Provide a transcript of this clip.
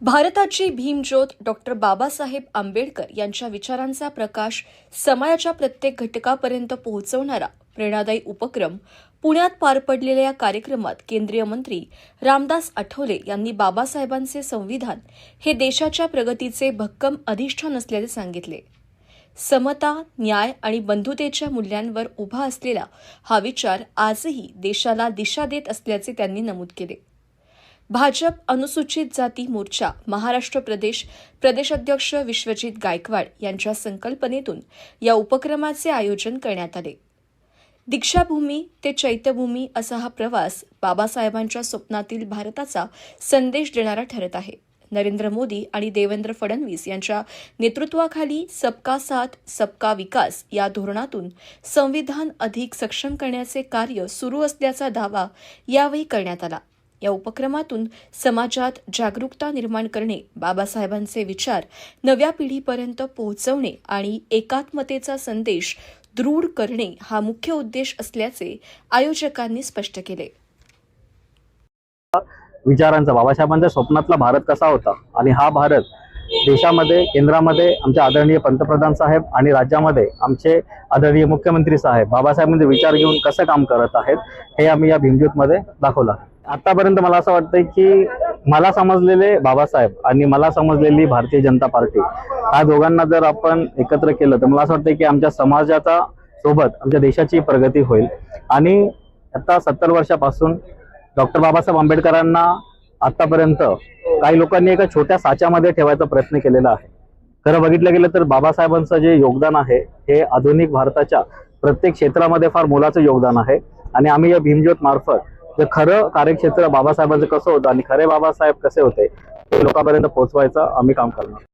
भारताची भीमज्योत डॉक्टर बाबासाहेब आंबेडकर यांच्या विचारांचा प्रकाश समाजाच्या प्रत्येक घटकापर्यंत पोहोचवणारा प्रेरणादायी उपक्रम पुण्यात पार पडलेल्या या कार्यक्रमात केंद्रीय मंत्री रामदास आठवले यांनी बाबासाहेबांचे संविधान हे देशाच्या प्रगतीचे भक्कम अधिष्ठान असल्याचे सांगितले। समता, न्याय आणि बंधुतेच्या मूल्यांवर उभा असलेला हा विचार आजही देशाला दिशा देत असल्याचे त्यांनी नमूद केले। भाजप अनुसूचित जाती मोर्चा महाराष्ट्र प्रदेशाध्यक्ष विश्वजित गायकवाड यांच्या संकल्पनेतून या उपक्रमाचे आयोजन करण्यात आले। दीक्षाभूमी ते चैत्यभूमी असा हा प्रवास बाबासाहेबांच्या स्वप्नातील भारताचा संदेश देणारा ठरत आहे। नरेंद्र मोदी आणि देवेंद्र फडणवीस यांच्या नेतृत्वाखाली सबका साथ सबका विकास या धोरणातून संविधान अधिक सक्षम करण्याचे कार्य सुरू असल्याचा दावा यावेळी करण्यात आला। या उपक्रमातून समाजात जागरूकता निर्माण करणे, बाबासाहेबांचे विचार नव्या पिढीपर्यंत पोहोचवणे आणि एकात्मतेचा संदेश दृढ करणे हा मुख्य उद्देश असल्याचे आयोजकांनी स्पष्ट केले। विचारांचा बाबासाहेबांच्या स्वप्नातला भारत कसा होता आणि हा भारत देशामध्ये केंद्रामध्ये आमचे आदरणीय पंतप्रधान साहेब आणि राज्यामध्ये आमचे आदरणीय मुख्यमंत्री साहेब बाबासाहेबांचे विचार घेऊन कसं काम करत आहेत हे आम्ही या भीमज्योतमध्ये दाखवलं। आतापर्यंत मला असं वाटतंय की मला समजलेले बाबासाहेब आणि मला समजलेली भारतीय जनता पार्टी या दोघांना जर आपण एकत्र केलं तर मला असं वाटतंय की आमच्या समाजाचा सोबत आमच्या देशाची प्रगती होईल। आणि आता 70 वर्षापासून डॉक्टर बाबासाहेब आंबेडकरांना आतापर्यंत काही लोकांनी एका छोट्या साच्यामध्ये ठेवायचा प्रयत्न केलेला आहे। खरं बघितलं गेलं तर बाबासाहेबांचं जे योगदान आहे हे आधुनिक भारताच्या प्रत्येक क्षेत्रामध्ये फार मोलाचं योगदान आहे। आणि आम्ही या भीमज्योत मार्फत जे खरं कार्यक्षेत्र बाबासाहेबांचं कसं होतं आणि खरे बाबासाहेब कसे होते ते लोकांपर्यंत पोहोचवायचं आम्ही काम करणार।